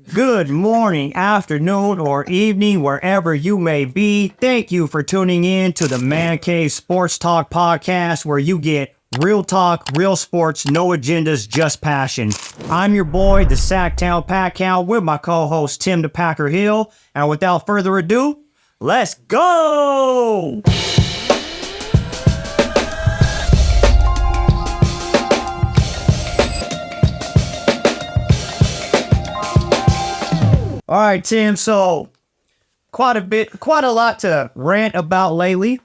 Good morning, afternoon, or evening, wherever you may be. Thank you for tuning in to the Man Cave Sports Talk podcast, where you get real talk, real sports, no agendas, just passion. I'm your boy, the Sactown Packhound, with my co-host, Tim the Packer Hill. And without further ado, let's go! All right, Tim, so quite a lot to rant about lately.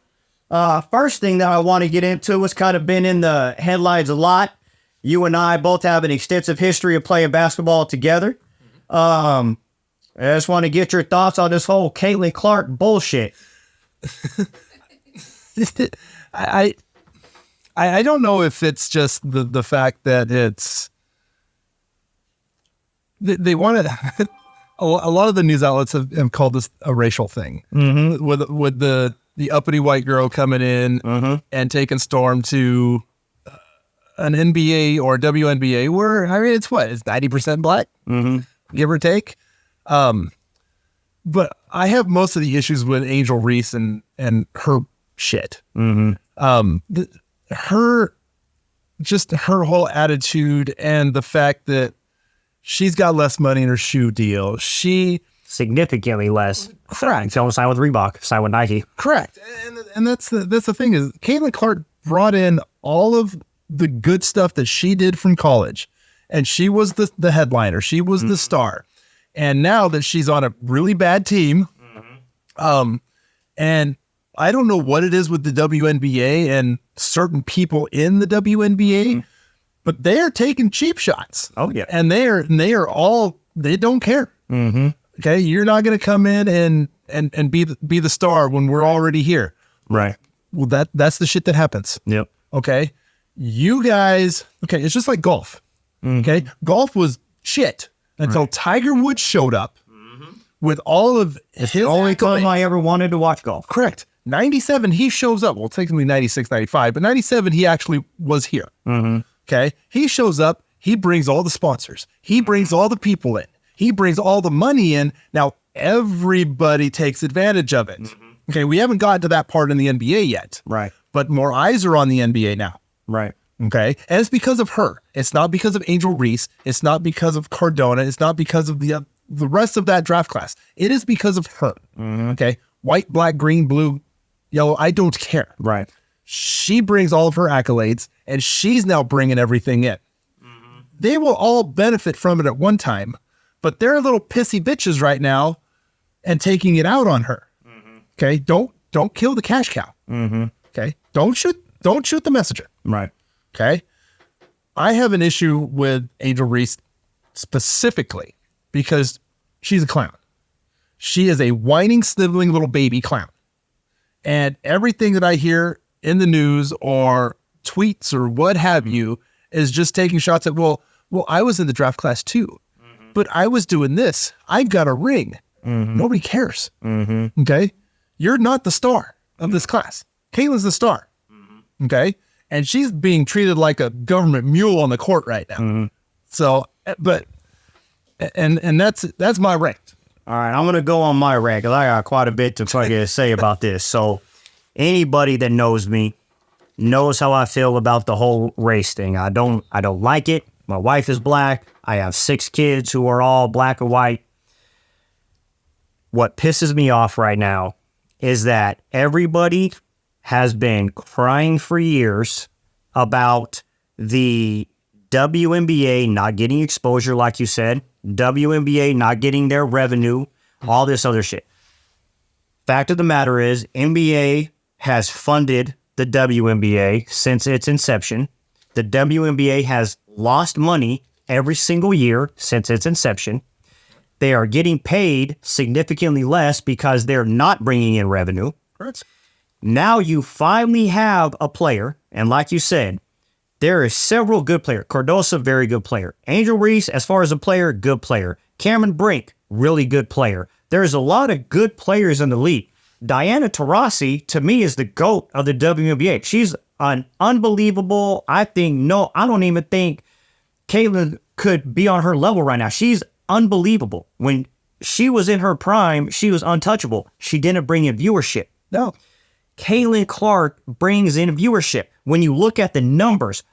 First thing that I want to get into has kind of been in the headlines a lot. You and I both have an extensive history of playing basketball together. I just want to get your thoughts on this whole Caitlin Clark bullshit. I don't know if it's just the fact that it's they wanted. A lot of the news outlets have called this a racial thing, with the uppity white girl coming in and taking storm to an NBA or WNBA where, I mean, it's 90% black, give or take. But I have most of the issues with Angel Reese and her shit. Her whole attitude and the fact that she's got less money in her shoe deal. Significantly less. Correct. She almost signed with Reebok, signed with Nike. Correct. And that's the thing is, Caitlin Clark brought in all of the good stuff that she did from college. And she was the headliner. She was the star. And now that she's on a really bad team, and I don't know what it is with the WNBA and certain people in the WNBA, but they are taking cheap shots. Oh yeah, and they don't care. Okay, you're not going to come in and be the star when we're already here. Right. Well, that's the shit that happens. Yep. Okay, you guys. Okay, it's just like golf. Okay, golf was shit until Tiger Woods showed up with all of his. The only time I ever wanted to watch golf. Correct. 97, he shows up. Well, technically 96, 95, but 97, he actually was here. Okay, he shows up, he brings all the sponsors, he brings all the people in, he brings all the money in. Now, everybody takes advantage of it. Okay, we haven't gotten to that part in the NBA yet. Right. But more eyes are on the NBA now. Right. Okay, and it's because of her. It's not because of Angel Reese. It's not because of Cardona. It's not because of the rest of that draft class. It is because of her. Okay, white, black, green, blue, yellow, I don't care. Right. She brings all of her accolades, and she's now bringing everything in. They will all benefit from it at one time, but they're little pissy bitches right now and taking it out on her. Okay, don't kill the cash cow. Okay, don't shoot the messenger. Right. Okay, I have an issue with Angel Reese specifically because she's a clown. She is a whining, sniveling little baby clown. And everything that I hear in the news or tweets or what have you is just taking shots at, well, I was in the draft class too, but I was doing this. I've got a ring. Nobody cares. Okay. You're not the star of this class. Caitlin's the star. Okay. And she's being treated like a government mule on the court right now. So, but, and that's my rant. All right, I'm going to go on my rant because I got quite a bit to fucking say about this. So anybody that knows me knows how I feel about the whole race thing. I don't like it. My wife is black. I have 6 kids who are all black and white. What pisses me off right now is that everybody has been crying for years about the WNBA not getting exposure, like you said, WNBA not getting their revenue, all this other shit. Fact of the matter is, NBA has funded the WNBA since its inception. The WNBA has lost money every single year since its inception. They are getting paid significantly less because they're not bringing in revenue. Correct. Now you finally have a player, and like you said, there are several good players. Cardoso, very good player. Angel Reese, as far as a player, good player. Cameron Brink, really good player. There's a lot of good players in the league. Diana Taurasi, to me, is the GOAT of the WNBA. She's an unbelievable, I don't even think Caitlin could be on her level right now. She's unbelievable. When she was in her prime, she was untouchable. She didn't bring in viewership. No. Caitlin Clark brings in viewership. When you look at the numbers,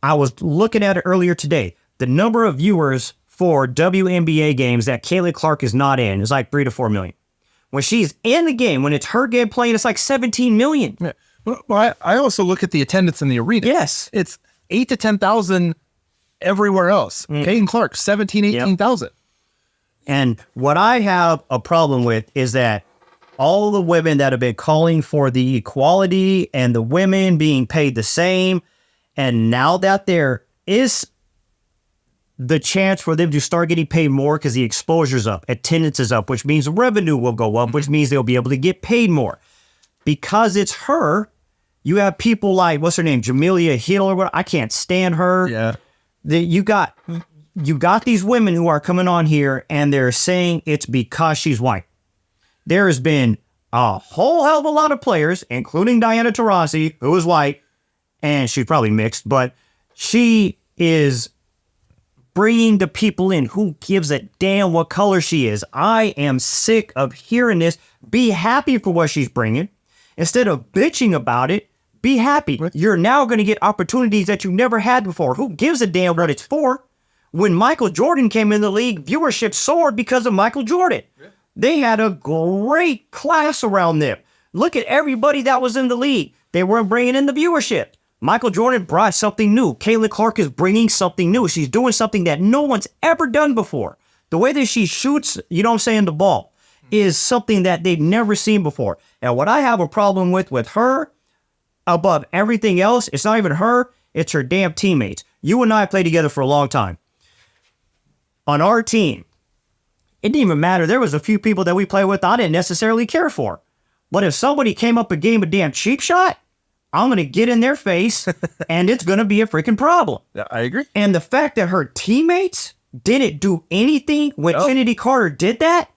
I was looking at it earlier today. The number of viewers for WNBA games that Caitlin Clark is not in is like 3 to 4 million. When she's in the game, when it's her game playing, it's like 17 million. Yeah. Well, I also look at the attendance in the arena. Yes. It's 8 to 10,000 everywhere else. Caitlin Clark, 17, 18,000. And what I have a problem with is that all the women that have been calling for the equality and the women being paid the same, and now that there is the chance for them to start getting paid more because the exposure's up, attendance is up, which means revenue will go up, which means they'll be able to get paid more. Because it's her, you have people like, what's her name, Jamelia Hill or what? I can't stand her. Yeah. You got these women who are coming on here and they're saying it's because she's white. There has been a whole hell of a lot of players, including Diana Taurasi, who is white, and she's probably mixed, but she is bringing the people in. Who gives a damn what color she is? I am sick of hearing this. Be happy for what she's bringing. Instead of bitching about it, be happy. You're now going to get opportunities that you never had before. Who gives a damn what it's for? When Michael Jordan came in the league, viewership soared because of Michael Jordan. Yeah. They had a great class around them. Look at everybody that was in the league. They weren't bringing in the viewership. Michael Jordan brought something new. Caitlin Clark is bringing something new. She's doing something that no one's ever done before. The way that she shoots, you know what I'm saying, the ball, is something that they've never seen before. And what I have a problem with her, above everything else, it's not even her, it's her damn teammates. You and I played together for a long time. On our team, it didn't even matter. There was a few people that we played with I didn't necessarily care for. But if somebody came up and gave a damn cheap shot, I'm going to get in their face and it's going to be a freaking problem. Yeah, I agree. And the fact that her teammates didn't do anything when Kennedy Carter did that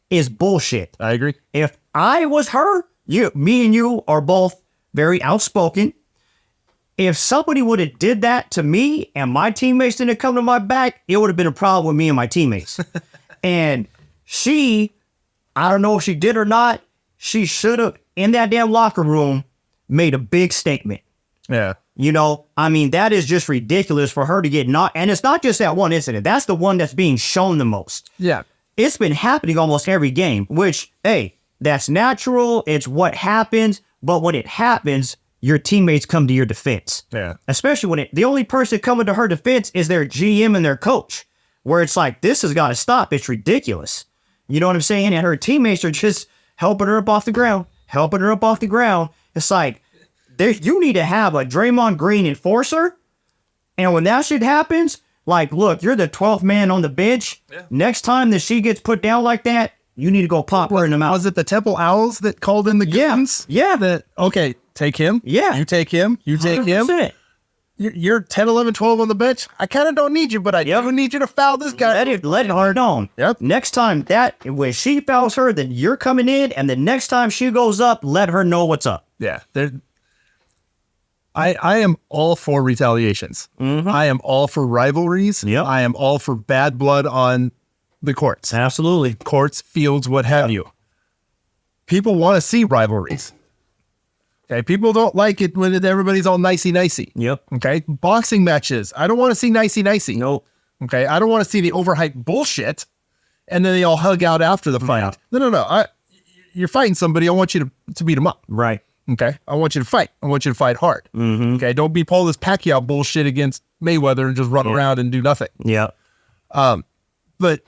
is bullshit. I agree. If I was her, me and you are both very outspoken. If somebody would have did that to me and my teammates didn't come to my back, it would have been a problem with me and my teammates. And she, I don't know if she did or not, she should have, in that damn locker room, made a big statement. Yeah. You know, I mean, that is just ridiculous for her to get knocked. And it's not just that one incident. That's the one that's being shown the most. Yeah. It's been happening almost every game, which, hey, that's natural. It's what happens. But when it happens, your teammates come to your defense. Yeah. Especially when the only person coming to her defense is their GM and their coach, where it's like, this has got to stop. It's ridiculous. You know what I'm saying? And her teammates are just helping her up off the ground, helping her up off the ground. It's like, you need to have a Draymond Green enforcer. And when that shit happens, like, look, you're the 12th man on the bench. Yeah. Next time that she gets put down like that, you need to go pop her in the mouth. Was it the Temple Owls that called in the guns? Yeah. Okay, take him. Yeah. You take him. You take 100%. him. You're 10, 11, 12 on the bench. I kind of don't need you, but I do need you to foul this guy. Let it hard on. Yep. Next time when she fouls her, then you're coming in, and the next time she goes up, let her know what's up. Yeah. I am all for retaliations. Mm-hmm. I am all for rivalries. Yep. I am all for bad blood on the courts. Absolutely. Courts, fields, what have you. People want to see rivalries. Okay, people don't like it when everybody's all nicey-nicey. Yep. Okay, boxing matches. I don't want to see nicey-nicey. Nope. Okay, I don't want to see the overhyped bullshit, and then they all hug out after the fight. Yeah. No. You're fighting somebody. I want you to beat them up. Right. Okay, I want you to fight. I want you to fight hard. Mm-hmm. Okay, don't be Paul this Pacquiao bullshit against Mayweather and just run around and do nothing. Yeah. But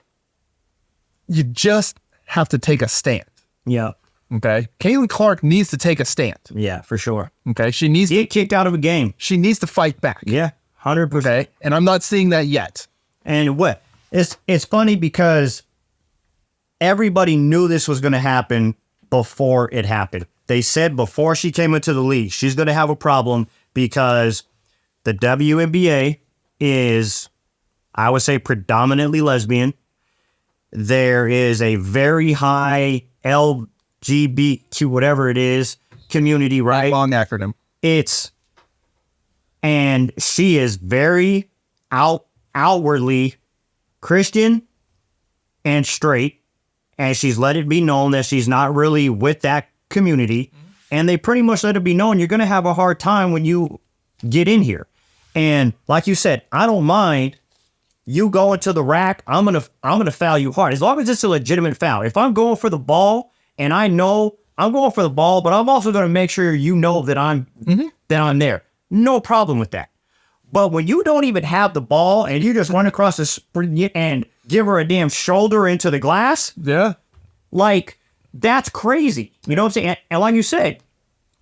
you just have to take a stand. Yeah. Okay, Caitlin Clark needs to take a stand. Yeah, for sure. Okay, she needs to get kicked out of a game. She needs to fight back. Yeah, 100%. Okay, and I'm not seeing that yet. And what? It's funny because everybody knew this was going to happen before it happened. They said before she came into the league, she's going to have a problem because the WNBA is, I would say, predominantly lesbian. There is a very high LGBTQ, whatever it is, community, right? Long acronym. And she is very outwardly Christian and straight, and she's let it be known that she's not really with that community. And they pretty much let it be known you're going to have a hard time when you get in here. And like you said, I don't mind you going to the rack. I'm gonna foul you hard as long as it's a legitimate foul. If I'm going for the ball and I know I'm going for the ball, but I'm also going to make sure you know that I'm there. No problem with that. But when you don't even have the ball and you just run across the sprint and give her a damn shoulder into the glass, like that's crazy. You know what I'm saying? And like you said,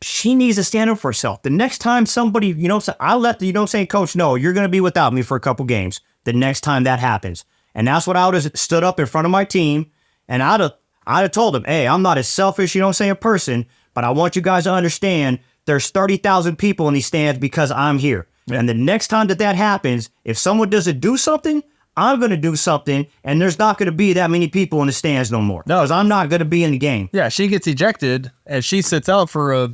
she needs to stand up for herself. The next time somebody, I let the, coach know you're going to be without me for a couple games. The next time that happens. And that's what I would have stood up in front of my team and I'd have told them, hey, I'm not a selfish, person, but I want you guys to understand there's 30,000 people in these stands because I'm here. Yeah. And the next time that happens, if someone doesn't do something, I'm going to do something, and there's not going to be that many people in the stands no more. No, because I'm not going to be in the game. Yeah, she gets ejected, and she sits out for a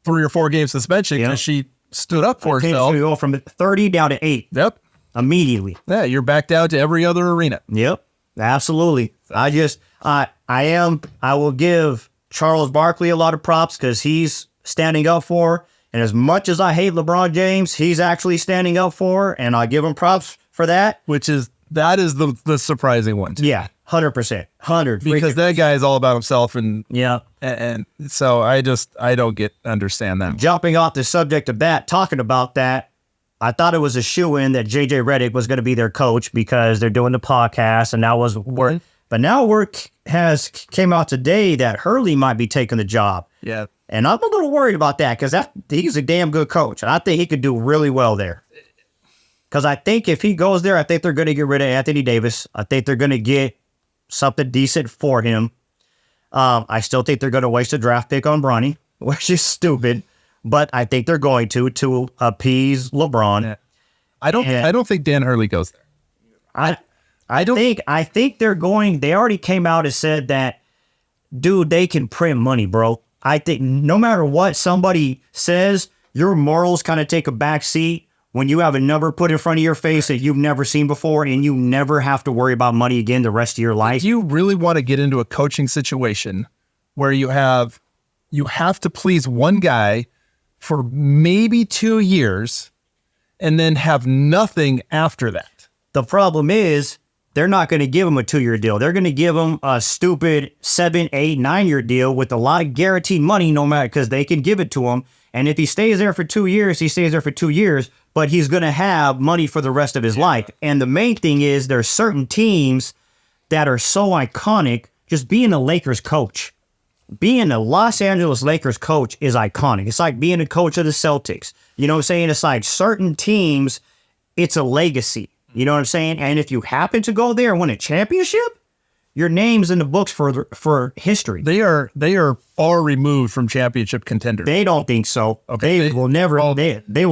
3 or 4 game suspension because she stood up for herself. You go from 30 down to 8. Yep. Immediately. Yeah, you're back down to every other arena. Yep, absolutely. I will give Charles Barkley a lot of props because he's standing up for her. And as much as I hate LeBron James, he's actually standing up for her, and I give him props for that. That is the surprising one. Yeah, 100%. 100%. Because that guy is all about himself. And so I don't understand that. Jumping off the subject of that, talking about that, I thought it was a shoo-in that JJ Redick was going to be their coach because they're doing the podcast, and that was word. But now word came out today that Hurley might be taking the job. Yeah. And I'm a little worried about that because he's a damn good coach, and I think he could do really well there. Because I think if he goes there, I think they're going to get rid of Anthony Davis. I think they're going to get something decent for him. I still think they're going to waste a draft pick on Bronny, which is stupid. But I think they're going to appease LeBron. Yeah. I don't think Dan Hurley goes there. I think they're going. They already came out and said that, dude, they can print money, bro. I think no matter what somebody says, your morals kind of take a back seat when you have a number put in front of your face that you've never seen before, and you never have to worry about money again the rest of your life. If you really want to get into a coaching situation where you have to please one guy for maybe 2 years and then have nothing after that. The problem is they're not going to give him a 2-year deal. They're going to give him a stupid 7, 8, 9-year deal with a lot of guaranteed money, no matter, because they can give it to him. And if he stays there for 2 years, he stays there for 2 years, but he's going to have money for the rest of his life. And the main thing is there's certain teams that are so iconic. Just being a Lakers coach. Being a Los Angeles Lakers coach is iconic. It's like being a coach of the Celtics. You know what I'm saying? It's like certain teams, it's a legacy. You know what I'm saying? And if you happen to go there and win a championship, your name's in the books for history. They are far removed from championship contenders. They don't think so. Okay. They will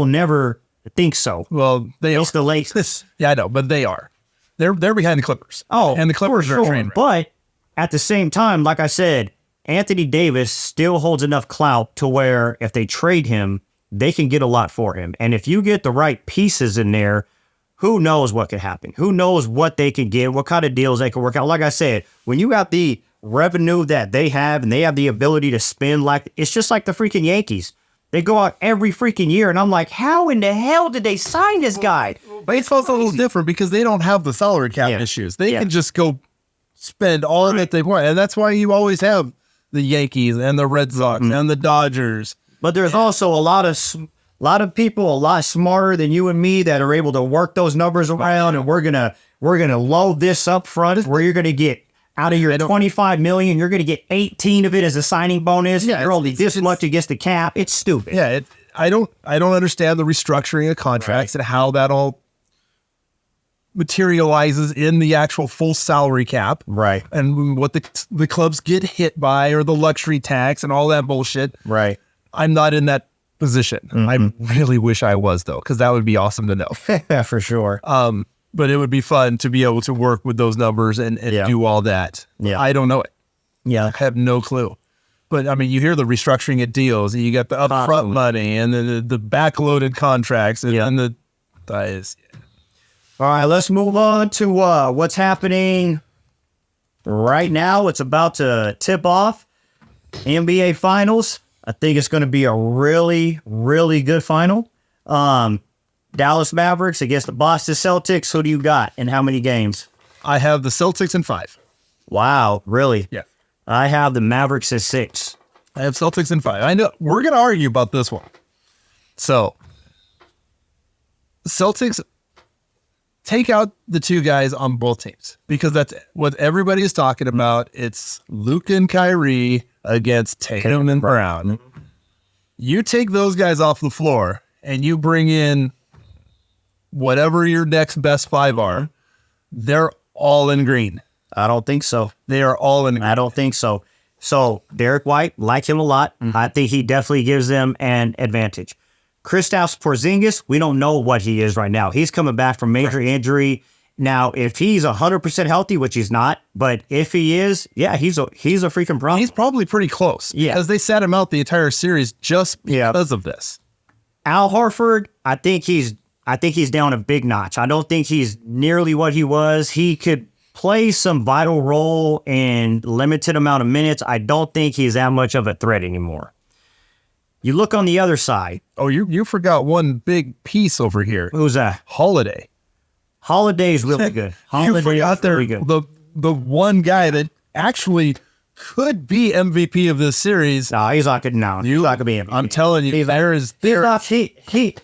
never think so. Well, it's the Lakers. Yeah, I know, but they are. They're behind the Clippers. Oh, and the Clippers are a train wreck. But at the same time, like I said, Anthony Davis still holds enough clout to where if they trade him, they can get a lot for him. And if you get the right pieces in there, who knows what could happen? Who knows what they can get, what kind of deals they can work out. Like I said, when you got the revenue that they have and they have the ability to spend, like it's just like the freaking Yankees. They go out every freaking year, and I'm like, how in the hell did they sign this guy? Baseball's a little different because they don't have the salary cap issues. They can just go spend all that they want. And that's why you always have the Yankees and the Red Sox and the Dodgers. But there's also a lot of people a lot smarter than you and me that are able to work those numbers around, and we're gonna load this up front where you're gonna get out of your $25 million, you're gonna get 18 of it as a signing bonus. Yeah, you're only this much against the cap. It's stupid. Yeah, I don't understand the restructuring of contracts and how that all materializes in the actual full salary cap. Right. And what the clubs get hit by, or the luxury tax and all that bullshit. Right. I'm not in that position. I really wish I was, though, because that would be awesome to know. Yeah, for sure. But it would be fun to be able to work with those numbers and do all that. Yeah. I don't know it. Yeah. I have no clue. But, I mean, you hear the restructuring of deals, and you got the upfront money, and then the backloaded contracts, and the... All right, let's move on to what's happening right now it's about to tip off. NBA Finals. I think it's going to be a really, really good final. Dallas Mavericks against the Boston Celtics. Who do you got and how many games? I have the Celtics in 5. Wow, really? Yeah. I have the Mavericks at 6. I have Celtics in 5. I know we're going to argue about this one. So, Celtics, take out the 2 guys on both teams because that's what everybody is talking about. It's Luka and Kyrie against Tatum and Brown. You take those guys off the floor and you bring in whatever your next best 5 are, they're all in green. I don't think so. They are all in green. I don't think so. So, Derek White, like him a lot. I think he definitely gives them an advantage. Kristaps Porzingis, we don't know what he is right now. He's coming back from major injury. Now, if he's 100% healthy, which he's not, but if he is, yeah, he's a freaking problem. He's probably pretty close. Yeah. Because they sat him out the entire series just because of this. Al Horford, I think he's down a big notch. I don't think he's nearly what he was. He could play some vital role in limited amount of minutes. I don't think he's that much of a threat anymore. You look on the other side. Oh, you forgot one big piece over here. Who's that? Holiday. Holiday's really good. Holiday's really good. The one guy that actually could be MVP of this series. No, he's not good now. He's not gonna be MVP. I'm telling you,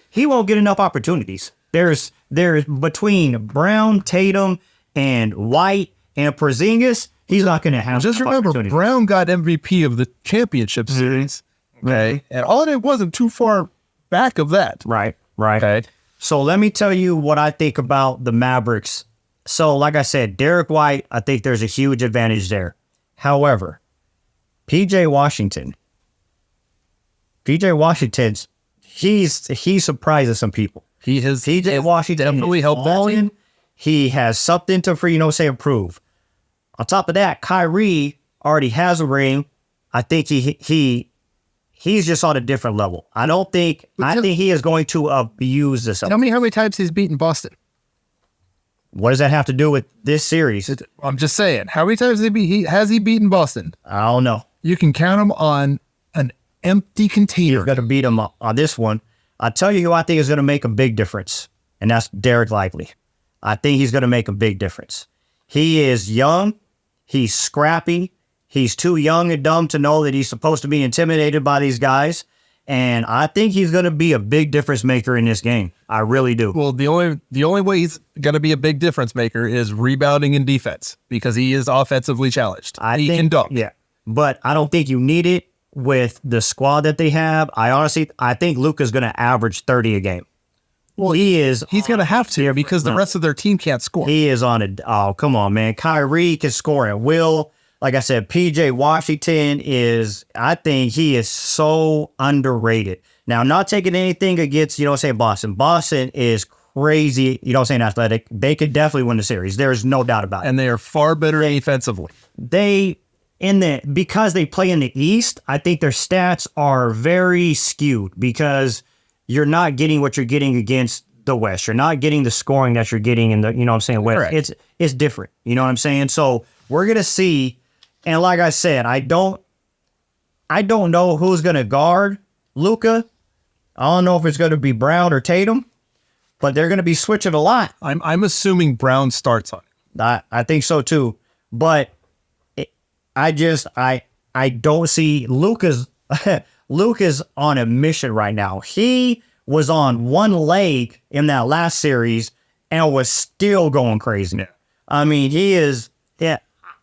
he won't get enough opportunities. There's between Brown, Tatum, and White and Porzingis, he's not gonna have. Just remember, Brown got MVP of the championship series. Okay, and Holiday wasn't too far back of that. Right. Okay. So let me tell you what I think about the Mavericks. So, like I said, Derek White, I think there's a huge advantage there. However, PJ Washington's he surprises some people. PJ Washington definitely helped that team. He has something to improve. On top of that, Kyrie already has a ring. I think he's just on a different level. I think he is going to abuse this. Tell me how many times he's beaten Boston. What does that have to do with this series? I'm just saying. How many times has he beaten Boston? I don't know. You can count him on an empty container. He's going to beat him on this one. I'll tell you who I think is going to make a big difference, and that's Derek Lively. I think he's going to make a big difference. He is young. He's scrappy. He's too young and dumb to know that he's supposed to be intimidated by these guys. And I think he's going to be a big difference maker in this game. I really do. Well, the only way he's going to be a big difference maker is rebounding and defense because he is offensively challenged. He can dunk. Yeah, but I don't think you need it with the squad that they have. I think Luka's going to average 30 a game. Well, he's going to have to because the rest of their team can't score. He is on it. Oh, come on, man. Kyrie can score at will. Like I said, PJ Washington I think he is so underrated. Now, not taking anything against, Boston. Boston is crazy, athletic. They could definitely win the series. There's no doubt about it. And they are far better defensively. Because they play in the East, I think their stats are very skewed because you're not getting what you're getting against the West. You're not getting the scoring that you're getting in the, West. Correct. It's different. You know what I'm saying? So we're going to see. And like I said, I don't know who's going to guard Luka. I don't know if it's going to be Brown or Tatum, but they're going to be switching a lot. I'm assuming Brown starts on it. I think so too. But I don't see Luka's on a mission right now. He was on one leg in that last series and was still going crazy. Yeah. I mean, he is. Yeah.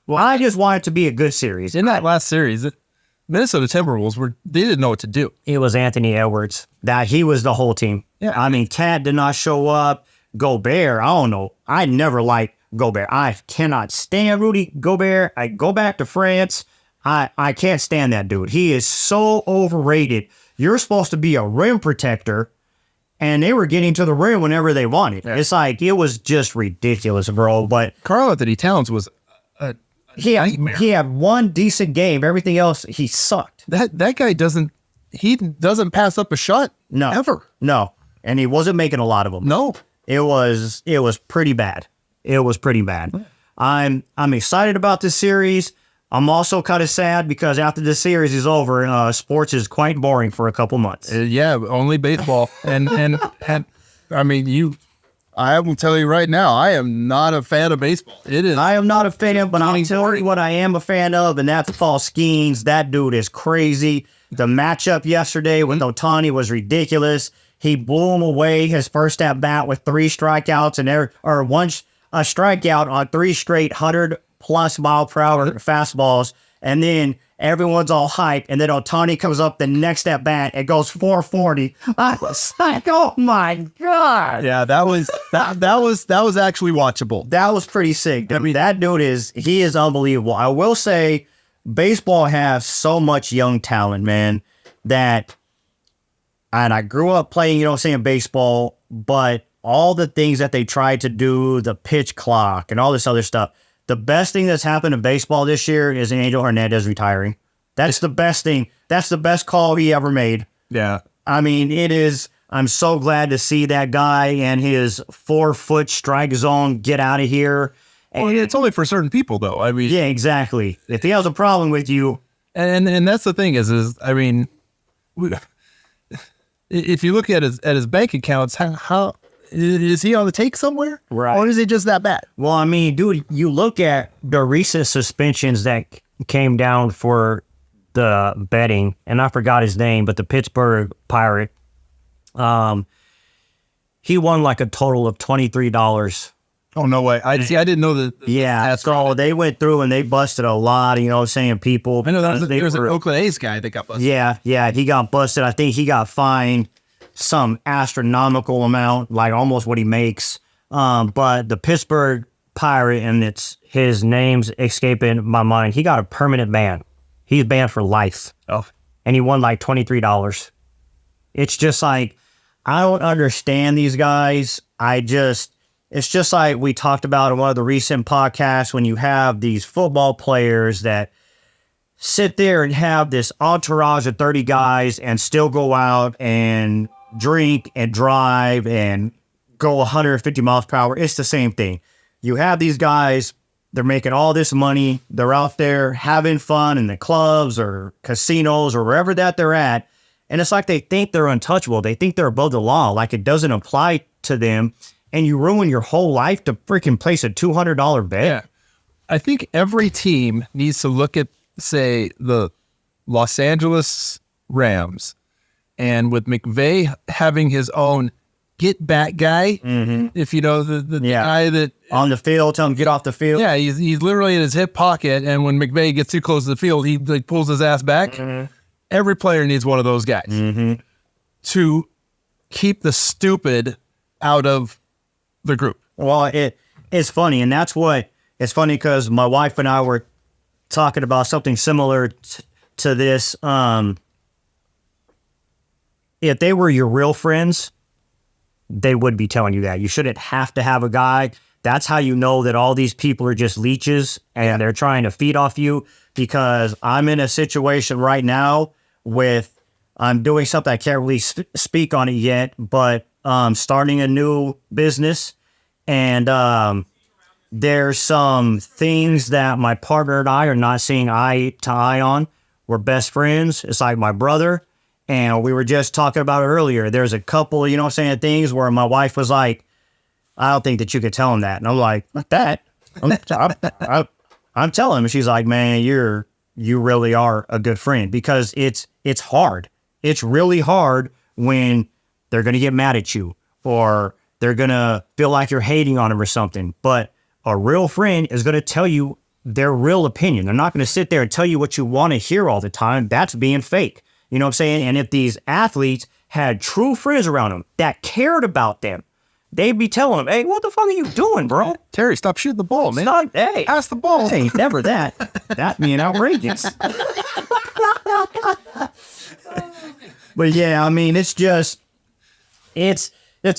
Well, I just want it to be a good series. In that last series, Minnesota Timberwolves they didn't know what to do. It was Anthony Edwards. He was the whole team. Yeah. I mean, Cat did not show up. Gobert, I don't know. I never liked Gobert. I cannot stand Rudy Gobert. I go back to France. I can't stand that dude. He is so overrated. You're supposed to be a rim protector, and they were getting to the rim whenever they wanted. Yeah. It's like, it was just ridiculous, bro. But Karl Anthony Towns was he had one decent game. Everything else, he sucked. That guy doesn't pass up a shot. No. Ever. No. And he wasn't making a lot of them. No. It was pretty bad. It was pretty bad. I'm excited about this series. I'm also kind of sad because after this series is over, sports is quite boring for a couple months. Yeah, only baseball. And I mean, I will tell you right now, I am not a fan of baseball. It is. I am not a fan, but I'll tell you what I am a fan of, and that's Paul Skeens. That dude is crazy. The matchup yesterday with Ohtani was ridiculous. He blew him away his first at bat with 3 strikeouts a strikeout on 3 straight 100+ mile per hour fastballs, and then everyone's all hyped, and then Ohtani comes up the next at bat and goes 440. I was like, oh my god! Yeah, that was actually watchable. That was pretty sick. I mean, that dude is unbelievable. I will say, baseball has so much young talent, man. And I grew up playing, baseball, but all the things that they tried to do, the pitch clock and all this other stuff. The best thing that's happened in baseball this year is Angel Hernandez retiring. That's the best thing. That's the best call he ever made. Yeah. I mean, it is. I'm so glad to see that guy and his 4-foot strike zone get out of here. Well, it's only for certain people, though. I mean, yeah, exactly. If he has a problem with you, and that's the thing is I mean, if you look at his bank accounts, how is he on the take somewhere? Right. Or is it just that bad? Well, I mean, dude, you look at the recent suspensions that came down for the betting, and I forgot his name, but the Pittsburgh Pirate, he won like a total of $23. Oh, no way. I didn't know that. Yeah, so they went through and they busted a lot of, saying people. I know there was an Oakland A's guy that got busted. Yeah, he got busted. I think he got fined some astronomical amount, like almost what he makes. But the Pittsburgh Pirate, and his name's escaping my mind, he got a permanent ban. He's banned for life. Oh. And he won like $23. It's just like, I don't understand these guys. It's just like we talked about in one of the recent podcasts, when you have these football players that sit there and have this entourage of 30 guys and still go out and drink and drive and go 150 miles per hour. It's the same thing. You have these guys, they're making all this money. They're out there having fun in the clubs or casinos or wherever that they're at. And it's like they think they're untouchable. They think they're above the law, like it doesn't apply to them. And you ruin your whole life to freaking place a $200 bet. Yeah. I think every team needs to look at, say, the Los Angeles Rams, and with McVay having his own get back guy, if you know the guy that on the field, tell him get off the field. Yeah, he's literally in his hip pocket, and when McVay gets too close to the field, he like pulls his ass back. Every player needs one of those guys to keep the stupid out of the group. Well, it's funny, and it's funny because my wife and I were talking about something similar to this. If they were your real friends, they would be telling you that. You shouldn't have to have a guy. That's how you know that all these people are just leeches and they're trying to feed off you, because I'm in a situation right now I'm doing something, I can't really speak on it yet, but starting a new business, and there's some things that my partner and I are not seeing eye to eye on. We're best friends. It's like my brother. And we were just talking about it earlier. There's a couple, things where my wife was like, I don't think that you could tell him that. And I'm like, not that. I'm telling him. She's like, man, you really are a good friend, because it's hard. It's really hard when they're going to get mad at you or they're going to feel like you're hating on them or something. But a real friend is going to tell you their real opinion. They're not going to sit there and tell you what you want to hear all the time. That's being fake. You know what I'm saying? And if these athletes had true friends around them that cared about them, they'd be telling them, hey, what the fuck are you doing, bro? Terry, stop shooting the ball, man. Hey, pass the ball. Hey, never that. That being outrageous. But yeah, I mean, it's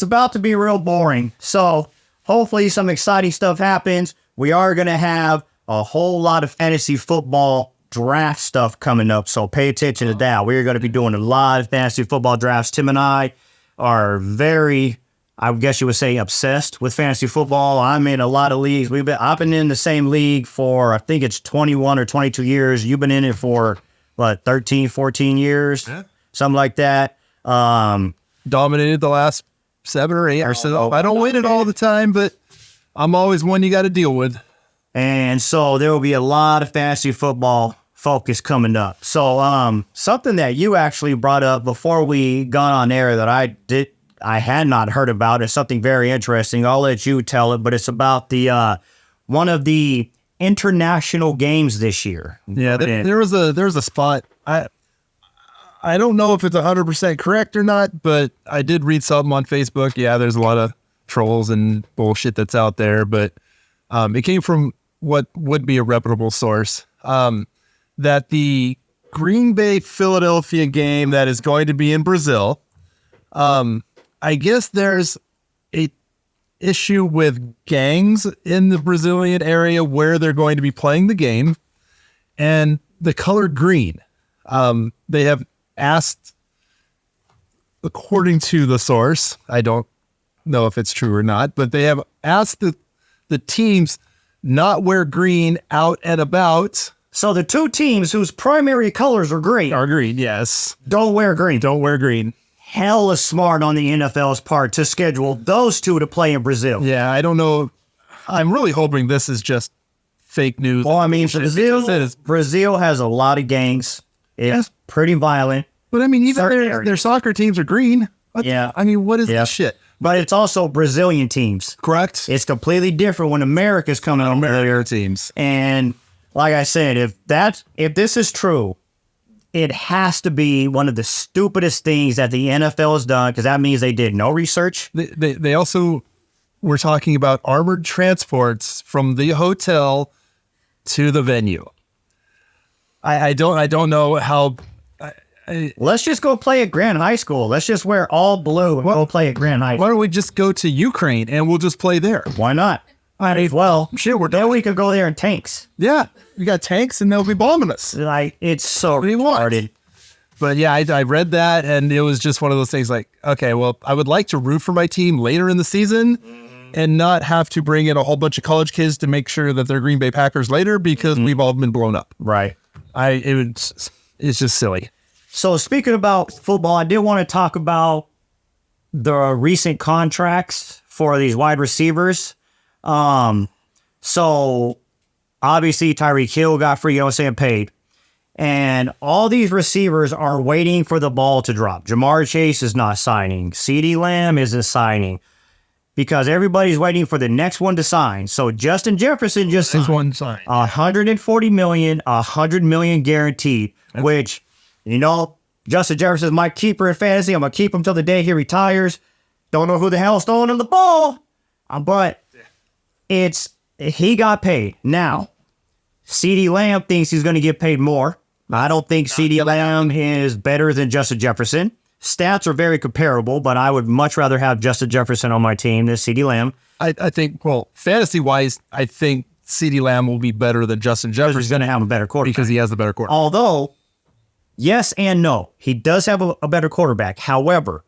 about to be real boring. So hopefully some exciting stuff happens. We are going to have a whole lot of fantasy football draft stuff coming up, so pay attention to that. We're going to be doing a lot of fantasy football drafts. Tim and I are very I guess you would say, obsessed with fantasy football. I'm in a lot of leagues. I've been in the same league for, I think it's 21 or 22 years. You've been in it for, what, 13, 14 years? Yeah. Something like that. Dominated the last 7 or 8 or so. I don't win it all the time, but I'm always one you got to deal with. And so there will be a lot of fantasy football focus coming up. So something that you actually brought up before we got on air that I had not heard about is something very interesting. I'll let you tell it, but it's about the one of the international games this year. Yeah, there was a spot. I don't know if it's 100% correct or not, but I did read something on Facebook. Yeah, there's a lot of trolls and bullshit that's out there, but it came from what would be a reputable source, that the Green Bay Philadelphia game that is going to be in Brazil, I guess there's a issue with gangs in the Brazilian area where they're going to be playing the game, and the color green. They have asked, according to the source, I don't know if it's true or not, but they have asked the teams not wear green out and about. So the two teams whose primary colors are green. Are green, yes. Don't wear green. Don't wear green. Hella smart on the NFL's part to schedule those two to play in Brazil. Yeah, I don't know. I'm really hoping this is just fake news. Well, I mean, Brazil has a lot of gangs. It's pretty violent. But I mean, even their soccer teams are green. Yeah. I mean, what is this shit? But it's also Brazilian teams. Correct. It's completely different when America's coming over there. Teams. And like I said, if this is true, it has to be one of the stupidest things that the NFL has done, because that means they did no research. They also were talking about armored transports from the hotel to the venue. I don't know how. Let's just go play at Grand High School. Let's just wear all blue and go play at Grand High School. Why don't we just go to Ukraine and we'll just play there? Why not? Well, shit, then we could go there in tanks. Yeah, we got tanks and they'll be bombing us. Like, it's so retarded. But yeah, I read that, and it was just one of those things like, okay, well, I would like to root for my team later in the season and not have to bring in a whole bunch of college kids to make sure that they're Green Bay Packers later, because we've all been blown up. Right. It's just silly. So speaking about football, I did want to talk about the recent contracts for these wide receivers. So obviously Tyreek Hill got free agency and paid, and all these receivers are waiting for the ball to drop. Jamar Chase is not signing. CeeDee Lamb isn't signing because everybody's waiting for the next one to sign. So Justin Jefferson just signed $140 million, $100 million guaranteed, which, you know, Justin Jefferson is my keeper in fantasy. I'm going to keep him till the day he retires. Don't know who the hell's throwing him the ball, but he got paid. Now, CeeDee Lamb thinks he's going to get paid more. I don't think CeeDee Lamb is better than Justin Jefferson. Stats are very comparable, but I would much rather have Justin Jefferson on my team than CeeDee Lamb. I think, well, fantasy-wise, I think CeeDee Lamb will be better than Justin Jefferson. He's going to have a better quarterback. Because he has the better quarterback. Although, yes and no. He does have a better quarterback. However,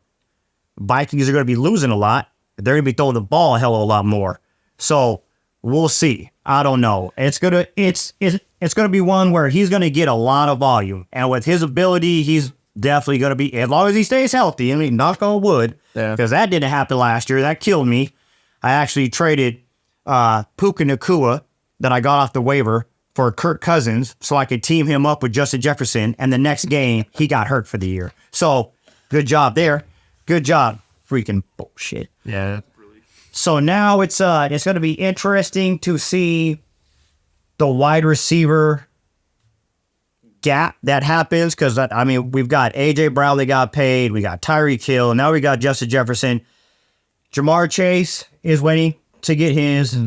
Vikings are going to be losing a lot. They're going to be throwing the ball a hell of a lot more. So we'll see. I don't know. It's gonna be one where he's gonna get a lot of volume, and with his ability, he's definitely gonna be, as long as he stays healthy. I mean, knock on wood, because that didn't happen last year. That killed me. I actually traded Puka Nacua that I got off the waiver for Kirk Cousins so I could team him up with Justin Jefferson, and the next game he got hurt for the year. So good job there. Good job. Freaking bullshit. Yeah. So now it's going to be interesting to see the wide receiver gap that happens, because, I mean, we've got A.J. Brown that got paid. We got Tyreek Hill. Now we got Justin Jefferson. Jamar Chase is waiting to get his.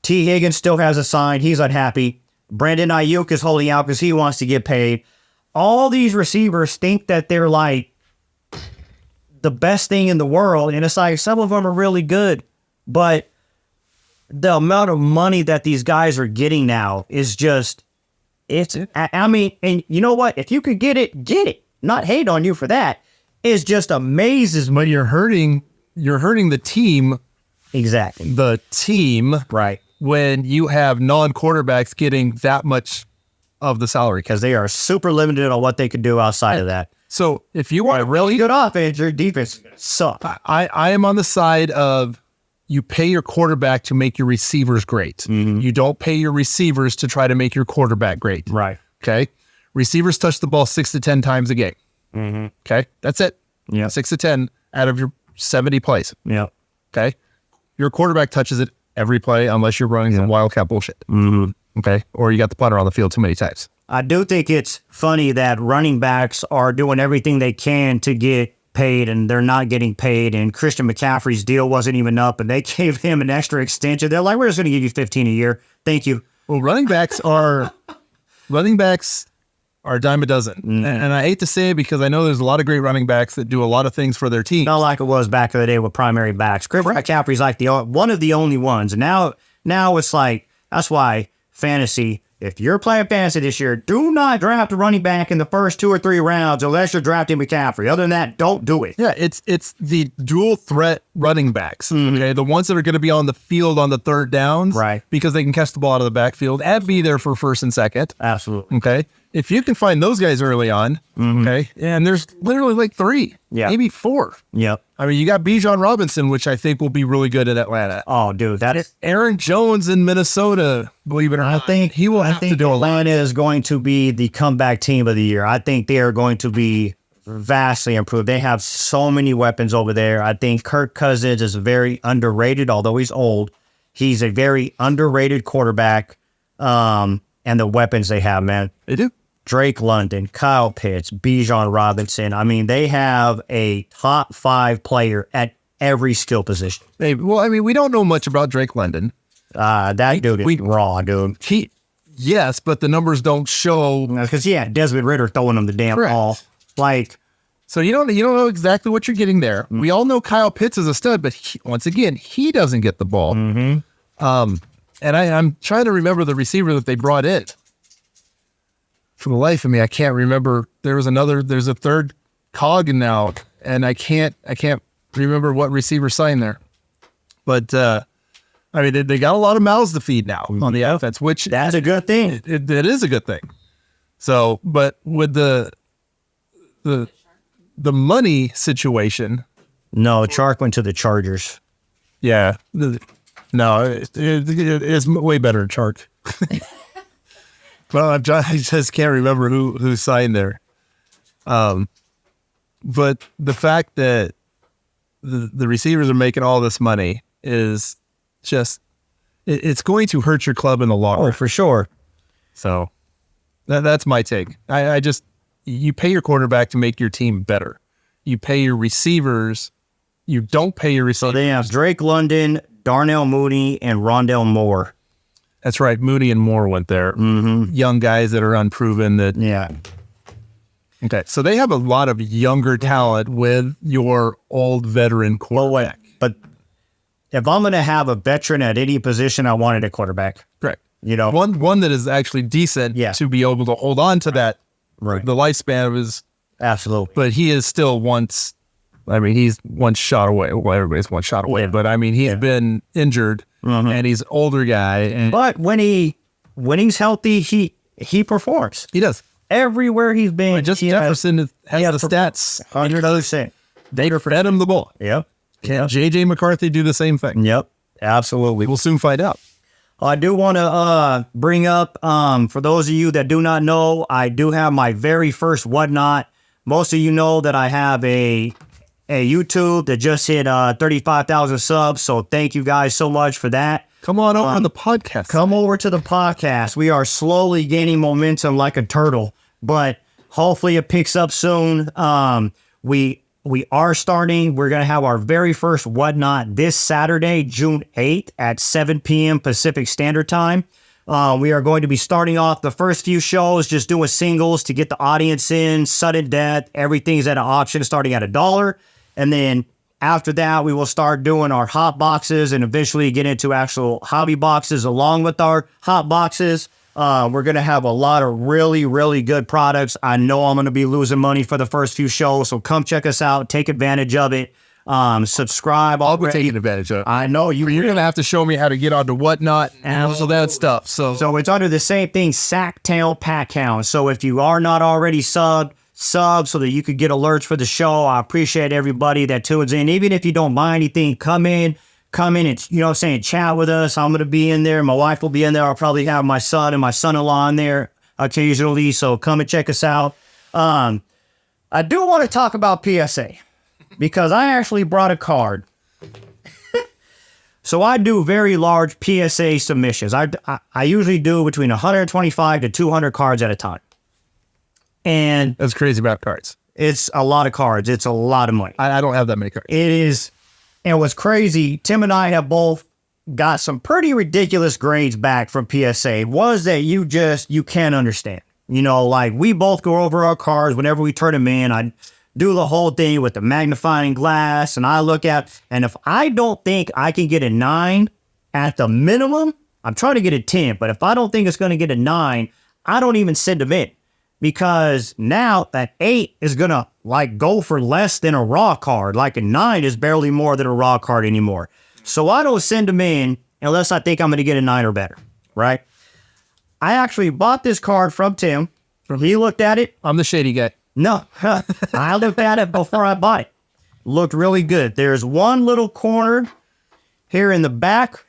T. Higgins still has a sign. He's unhappy. Brandon Ayuk is holding out because he wants to get paid. All these receivers think that they're like the best thing in the world, and it's like some of them are really good, but the amount of money that these guys are getting now is just, I mean, and you know what? If you could get it. Not hate on you for that. It just amazes me. But you're hurting you're hurting the team. Exactly. The team, Right. when you have non-quarterbacks getting that much of the salary cap. Because they are super limited on what they can do outside of that. So if you want a really Good offense, your defense is going to suck. I am on the side of you pay your quarterback to make your receivers great. You don't pay your receivers to try to make your quarterback great. Right. Okay. Receivers touch the ball 6 to 10 times a game. Okay. That's it. Yeah. 6 to 10 out of your 70 plays. Yeah. Okay. Your quarterback touches it every play unless you're running some wildcat bullshit. Okay. Or you got the punter on the field too many times. I do think it's funny that running backs are doing everything they can to get paid, and they're not getting paid. And Christian McCaffrey's deal wasn't even up, and they gave him an extra extension. They're like, we're just going to give you 15 a year. Thank you. Well, running backs are a dime a dozen. And I hate to say it because I know there's a lot of great running backs that do a lot of things for their team. Not like it was back in the day with primary backs. Christian McCaffrey's like one of the only ones. And now it's like, that's why fantasy, if you're playing fantasy this year, do not draft a running back in the first 2 or 3 rounds unless you're drafting McCaffrey. Other than that, don't do it. Yeah, it's the dual threat running backs. Okay, the ones that are going to be on the field on the third downs, Right. Because they can catch the ball out of the backfield and be there for first and second. Absolutely. Okay, if you can find those guys early on, okay, and there's literally like 3, maybe 4. Yep. I mean, you got Bijan Robinson, which I think will be really good in Atlanta. Oh, dude, that is. Aaron Jones in Minnesota, believe it or not, he will have to do a lot. Atlanta is going to be the comeback team of the year. I think they are going to be vastly improved. They have so many weapons over there. I think Kirk Cousins is very underrated, although he's old. He's a very underrated quarterback. And the weapons they have, man. They do. Drake London, Kyle Pitts, Bijan Robinson. I mean, they have a top 5 player at every skill position. Well, I mean, we don't know much about Drake London. That dude is raw, dude. Yes, but the numbers don't show. Because, Desmond Ridder throwing him the damn ball. Like, so you don't know exactly what you're getting there. We all know Kyle Pitts is a stud, but once again, he doesn't get the ball. And I'm trying to remember the receiver that they brought in. For the life of me, I can't remember. There's a third cog now, and I can't remember what receiver signed there. But I mean, they got a lot of mouths to feed now on the offense, which that's a good thing. It is a good thing. So, but with the money situation, no, Chark went to the Chargers. Yeah, it's way better than Chark. Well, I just can't remember who signed there. But the fact that the receivers are making all this money is just, it's going to hurt your club in the long run. Oh, for sure. So that's my take. You pay your quarterback to make your team better. You pay your receivers. You don't pay your receivers. So they have Drake London, Darnell Mooney, and Rondell Moore. That's right. Moody and Moore went there. Young guys that are unproven. Okay. So they have a lot of younger talent with your old veteran quarterback. But if I'm going to have a veteran at any position, I wanted a quarterback. Correct. You know, one that is actually decent to be able to hold on to that. Right. The lifespan of his. Absolutely. But he is still he's one shot away. Well, everybody's one shot away. But I mean, he's been injured. And he's an older guy. But when he's healthy, he performs. He does. Everywhere he's been. Justin Jefferson has the stats. 100%. They fed him the ball. Yep. Can J.J. McCarthy do the same thing? Yep. Absolutely. We'll soon find out. I do want to bring up, for those of you that do not know, I do have my very first Whatnot. Most of you know that I have a YouTube that just hit 35,000 subs. So thank you guys so much for that. Come on over on the podcast. Come over to the podcast. We are slowly gaining momentum like a turtle, but hopefully it picks up soon. We are starting. We're going to have our very first Whatnot this Saturday, June 8th at 7 p.m. Pacific Standard Time. We are going to be starting off the first few shows, just doing singles to get the audience in, sudden death. Everything's at an auction starting at $1. And then after that, we will start doing our hot boxes and eventually get into actual hobby boxes along with our hot boxes. We're going to have a lot of really, really good products. I know I'm going to be losing money for the first few shows, so come check us out. Take advantage of it. Subscribe. I'll be already. taking advantage of it. I know you. You're going to have to show me how to get onto Whatnot and all of that stuff. So it's under the same thing, Sactown Packhound. So if you are not already sub so that you could get alerts for the show. I appreciate everybody that tunes in. Even if you don't buy anything, come in and, you know what I'm saying, chat with us. I'm going to be in there. My wife will be in there. I'll probably have my son and my son-in-law in there occasionally. So come and check us out. I do want to talk about PSA because I actually brought a card. So I do very large PSA submissions. I usually do between 125 to 200 cards at a time. And that's crazy about cards. It's a lot of cards. It's a lot of money. I don't have that many cards. It is. And what's crazy, Tim and I have both got some pretty ridiculous grades back from PSA. Was that you can't understand. You know, like we both go over our cards whenever we turn them in. I do the whole thing with the magnifying glass and I look at, and if I don't think I can get a 9 at the minimum, I'm trying to get a 10, but if I don't think it's going to get a 9, I don't even send them in. Because now that 8 is going to like go for less than a raw card. Like a 9 is barely more than a raw card anymore. So I don't send them in unless I think I'm going to get a 9 or better, right? I actually bought this card from Tim. He looked at it. I'm the shady guy. No, I looked at it before I bought it. Looked really good. There's one little corner here in the back.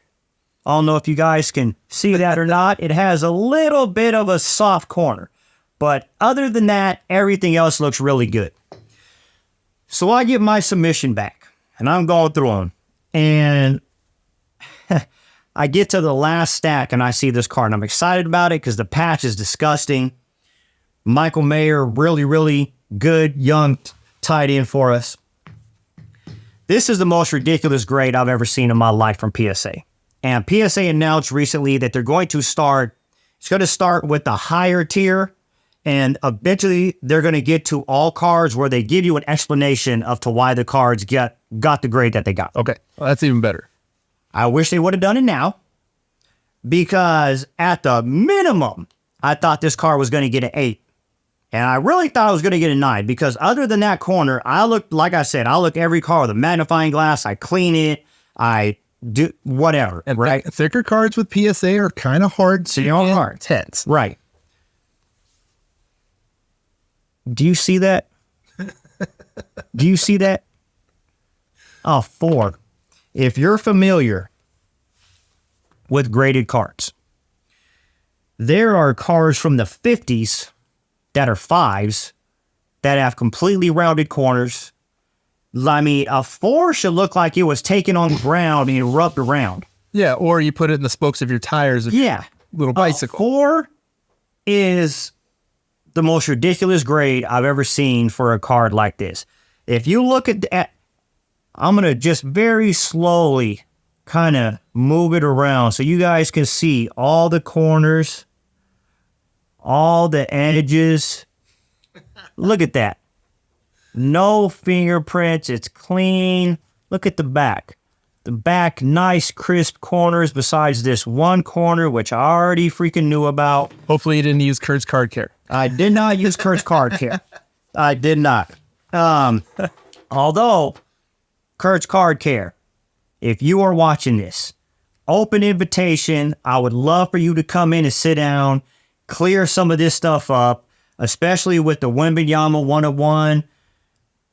I don't know if you guys can see that or not. It has a little bit of a soft corner. But other than that, everything else looks really good. So I get my submission back, and I'm going through them. And I get to the last stack, and I see this card. And I'm excited about it because the patch is disgusting. Michael Mayer, really, really good young tight end for us. This is the most ridiculous grade I've ever seen in my life from PSA. And PSA announced recently that they're going to start, it's going to start with the higher tier. And eventually, they're going to get to all cards where they give you an explanation of to why the cards got the grade that they got. Okay, well, that's even better. I wish they would have done it now because at the minimum, I thought this card was going to get an 8. And I really thought I was going to get a 9 because other than that corner, I look, like I said, I look every card with a magnifying glass. I clean it. I do whatever, and right? Thicker cards with PSA are kind of hard to get tense. Right. Do you see that? Do you see that? Oh, 4. If you're familiar with graded cards, there are cards from the 50s that are 5s that have completely rounded corners. I mean, a 4 should look like it was taken on the ground and rubbed around. Yeah, or you put it in the spokes of your tires. Yeah. Little bicycle. 4 is the most ridiculous grade I've ever seen for a card like this. If you look at I'm going to just very slowly kind of move it around so you guys can see all the corners, all the edges. Look at that. No fingerprints. It's clean. Look at the back. The back, nice, crisp corners besides this one corner, which I already freaking knew about. Hopefully you didn't use Kurt's card care. I did not use Kurt's card care. I did not. Although, Kurt's card care, if you are watching this, open invitation. I would love for you to come in and sit down, clear some of this stuff up, especially with the Wembanyama 101.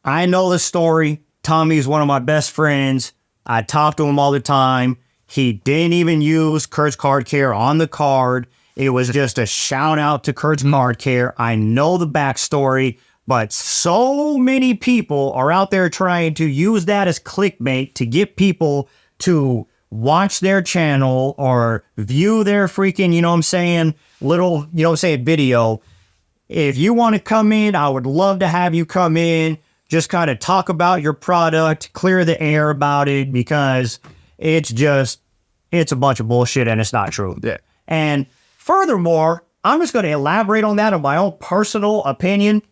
I know the story. Tommy is one of my best friends. I talk to him all the time. He didn't even use Kurt's card care on the card. It was just a shout out to Kurt's card care. I know the backstory, but so many people are out there trying to use that as clickbait to get people to watch their channel or view their freaking, you know what I'm saying, little, you know what I'm saying, video. If you want to come in, I would love to have you come in. Just kind of talk about your product, clear the air about it, because it's a bunch of bullshit and it's not true. Yeah. And furthermore, I'm just going to elaborate on that in my own personal opinion.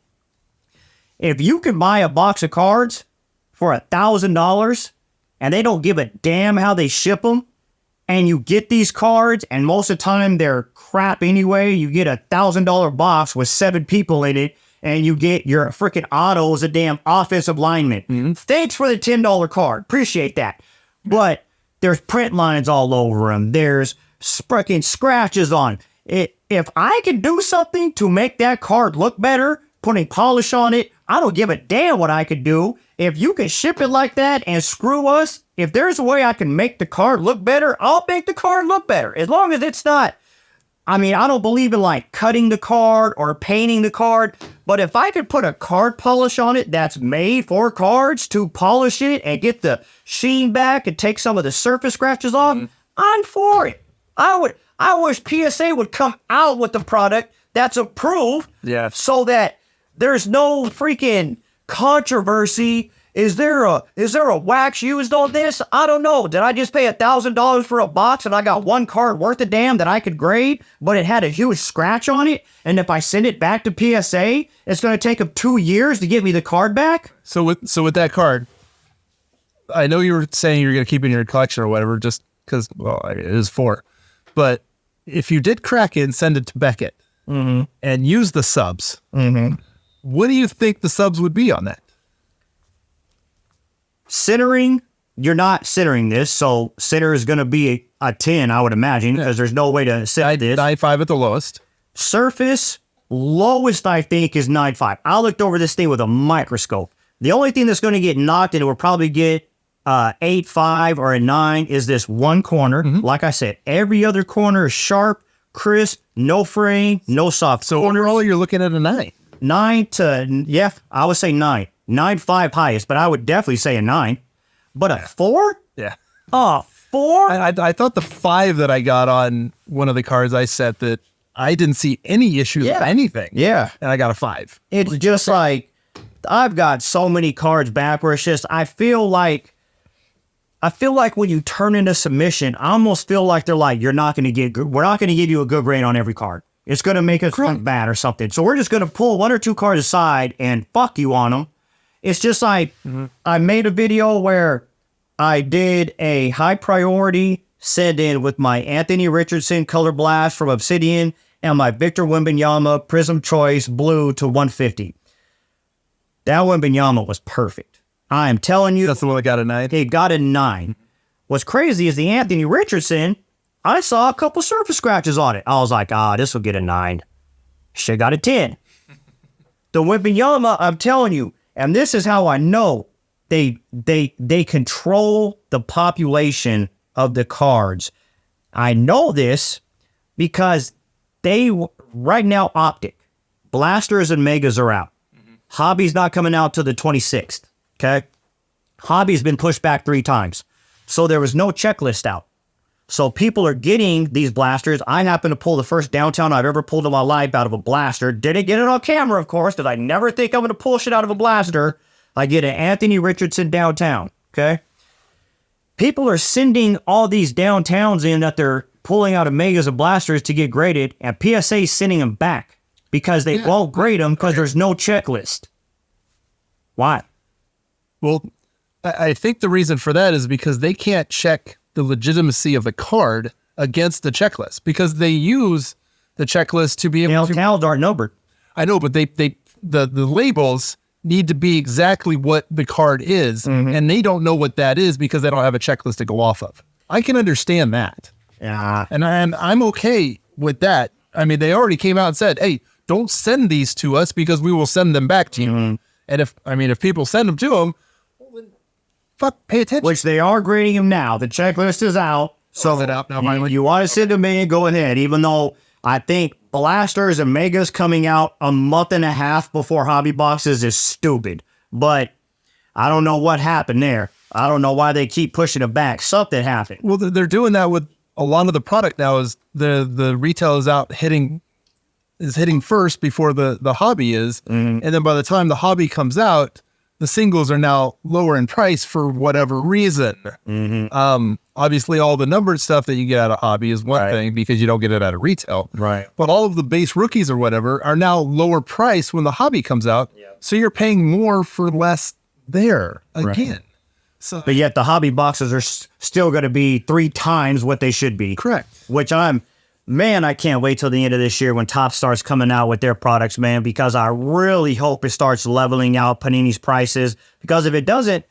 If you can buy a box of cards for $1,000 and they don't give a damn how they ship them, and you get these cards, and most of the time they're crap anyway, you get $1,000 box with 7 people in it, and you get your freaking auto as a damn offensive lineman. Thanks for the $10 card. Appreciate that. But there's print lines all over them. There's freaking scratches on it. If I can do something to make that card look better, putting polish on it, I don't give a damn what I could do. If you can ship it like that and screw us, if there's a way I can make the card look better, I'll make the card look better. As long as it's not, I mean, I don't believe in like cutting the card or painting the card, but if I could put a card polish on it that's made for cards to polish it and get the sheen back and take some of the surface scratches off, I'm for it. I wish PSA would come out with the product that's approved so that there's no freaking controversy. Is there a wax used on this? I don't know. Did I just pay $1,000 for a box and I got one card worth a damn that I could grade, but it had a huge scratch on it? And if I send it back to PSA, it's going to take them 2 years to get me the card back? So with that card, I know you were saying you're going to keep it in your collection or whatever, just because, well, it is 4. But if you did crack it and send it to Beckett and use the subs, what do you think the subs would be on that? Centering, you're not centering this, so center is going to be a 10, I would imagine, because there's no way to set this. 9.5 at the lowest. Surface, lowest I think is 9.5. I looked over this thing with a microscope. The only thing that's going to get knocked, and it will probably get 8.5 or a 9, is this one corner. Like I said, every other corner is sharp, crisp, no fraying, no soft. So overall, you're looking at a 9. 9 to, yeah, I would say 9. 9.5 highest, but I would definitely say a 9. But a 4? Yeah. Oh, 4? I thought the 5 that I got on one of the cards I set that I didn't see any issues with anything. Yeah. And I got a 5. It's just like, I've got so many cards back where it's just, I feel like when you turn into submission, I almost feel like they're like, we're not going to give you a good grade on every card. It's going to make us look bad or something. So we're just going to pull 1 or 2 cards aside and fuck you on them. It's just like, I made a video where I did a high priority send in with my Anthony Richardson Color Blast from Obsidian and my Victor Wembanyama Prism Choice Blue to 150. That Wembanyama was perfect. I am telling you. That's the one that got a 9? It got a 9. What's crazy is the Anthony Richardson, I saw a couple surface scratches on it. I was like, this will get a 9. Should got a 10. The Wembanyama, I'm telling you, and this is how I know they control the population of the cards. I know this because right now, Optic, Blasters and Megas are out. Hobby's not coming out till the 26th, okay? Hobby's been pushed back 3 times. So there was no checklist out. So people are getting these blasters. I happen to pull the first downtown I've ever pulled in my life out of a blaster. Didn't get it on camera, of course, because I never think I'm going to pull shit out of a blaster. I get an Anthony Richardson downtown, okay? People are sending all these downtowns in that they're pulling out of Megas and blasters to get graded, and PSA is sending them back because they won't grade them because there's no checklist. Why? Well, I think the reason for that is because they can't check the legitimacy of the card against the checklist because they use the checklist to be able to. Towns aren't numbered. I know, but the labels need to be exactly what the card is, and they don't know what that is because they don't have a checklist to go off of. I can understand that. Yeah. And I'm okay with that. I mean, they already came out and said, hey, don't send these to us because we will send them back to you. And if people send them to them, pay attention. Which they are grading them now. The checklist is out. So you want to send them in, go ahead. Even though I think Blasters and Megas coming out a month and a half before Hobby Boxes is stupid. But I don't know what happened there. I don't know why they keep pushing it back. Something happened. Well, they're doing that with a lot of the product now. Is the retail is out hitting first before the hobby is, and then by the time the hobby comes out, the singles are now lower in price for whatever reason. Obviously, all the numbered stuff that you get out of hobby is one thing because you don't get it out of retail. Right. But all of the base rookies or whatever are now lower price when the hobby comes out. Yeah. So you're paying more for less there again. Right. So, but yet the hobby boxes are still going to be 3 times what they should be. Correct. Which I'm man, I can't wait till the end of this year when Top starts coming out with their products, man, because I really hope it starts leveling out Panini's prices. Because if it doesn't,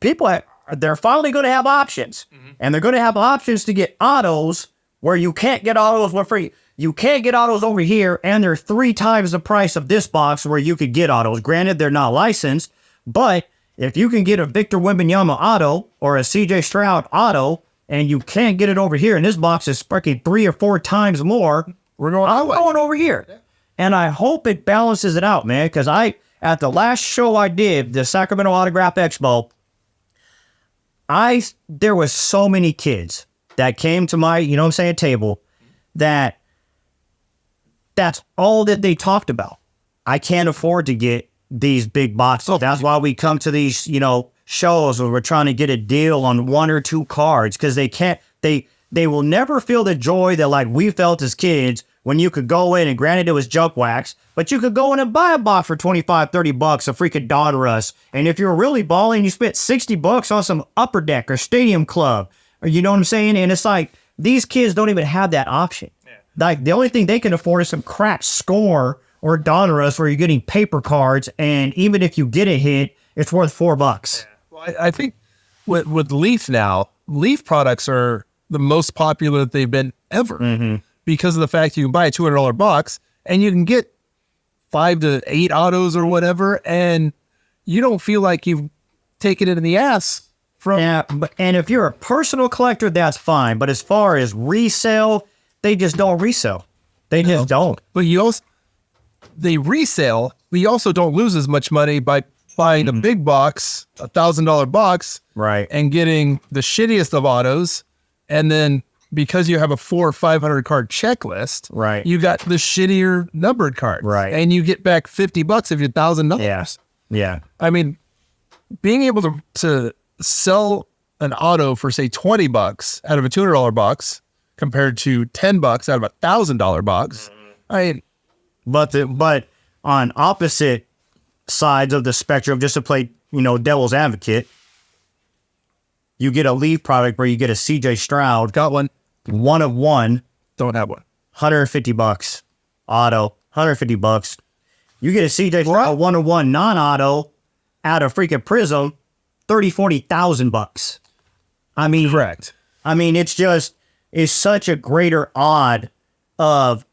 they're finally going to have options. And they're going to have options to get autos where you can't get autos for free. You can't get autos over here, and they're 3 times the price of this box where you could get autos. Granted, they're not licensed, but if you can get a Victor Wembanyama auto or a CJ Stroud auto, and you can't get it over here, and this box is freaking 3 or 4 times more, I'm going over here. And I hope it balances it out, man, because at the last show I did, the Sacramento Autograph Expo, there was so many kids that came to my, table that's all that they talked about. I can't afford to get these big boxes. That's why we come to these, shows where we're trying to get a deal on 1 or 2 cards, because they will never feel the joy that like we felt as kids when you could go in, and granted it was junk wax, but you could go in and buy a box for $25, $30, a freaking Donruss. And if you're really balling, you spent $60 on some Upper Deck or Stadium Club, or you know what I'm saying? And it's like, these kids don't even have that option. Like, the only thing they can afford is some crap Score or Donruss where you're getting paper cards, and even if you get a hit, it's worth $4. Yeah. Well, I think with Leaf now, Leaf products are the most popular that they've been ever because of the fact you can buy a $200 box and you can get 5 to 8 autos or whatever, and you don't feel like you've taken it in the ass. And if you're a personal collector, that's fine. But as far as resale, they just don't resell. They just don't. But they resell, but you also don't lose as much money by buying a big box, $1,000 box, right, and getting the shittiest of autos. And then because you have a 400 or 500 card checklist, right, you got the shittier numbered card, right, and you get back $50 of your $1,000. Yeah. I mean, being able to sell an auto for say $20 out of a $200 box compared to $10 out of a $1,000 box, But on opposite sides of the spectrum, just to play, devil's advocate, you get a Leaf product where you get a CJ Stroud. Got one. 1 of 1. Don't have one. $150. Auto. $150. You get a CJ Stroud 1 of 1 non-auto out of freaking Prism, $30,000-$40,000. I mean, correct. I mean, it's such a greater odd of,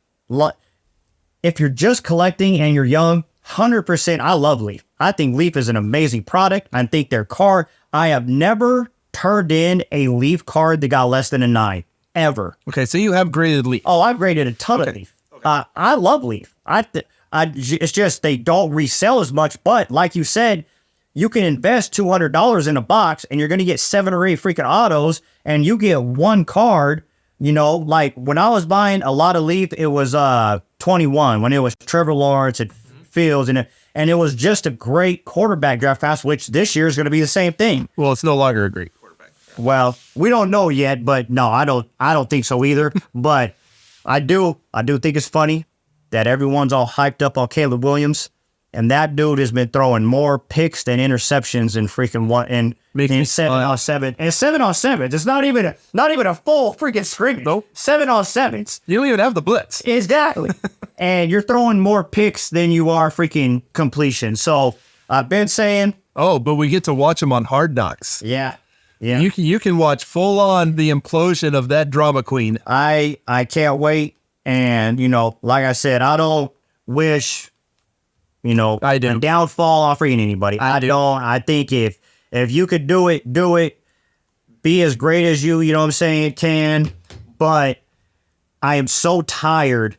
if you're just collecting and you're young, 100%, I love Leaf. I think Leaf is an amazing product. I think their card, I have never turned in a Leaf card that got less than a 9, ever. Okay, so you have graded Leaf. Oh, I've graded a ton of Leaf. Okay. I love Leaf. It's just they don't resell as much, but like you said, you can invest $200 in a box and you're going to get 7 or 8 freaking autos, and you get 1 card. Like when I was buying a lot of Leaf, it was 21 when it was Trevor Lawrence and Fields, and it was just a great quarterback draft class, which this year is going to be the same thing. Well, it's no longer a great quarterback. Well, we don't know yet, but no, I don't think so either. But I do think it's funny that everyone's all hyped up on Caleb Williams. And that dude has been throwing more picks than interceptions in freaking in 7-on-7. And 7-on-7, it's not even a full freaking scrimmage. Nope. 7-on-7s. You don't even have the blitz. Exactly. And you're throwing more picks than you are freaking completion. So I've been saying. Oh, but we get to watch him on Hard Knocks. Yeah. You can watch full on the implosion of that drama queen. I can't wait. And like I said, I don't wish. I do. A downfall on freaking anybody. I don't. I think if you could do it, do it. Be as great as you know what I'm saying, can. But I am so tired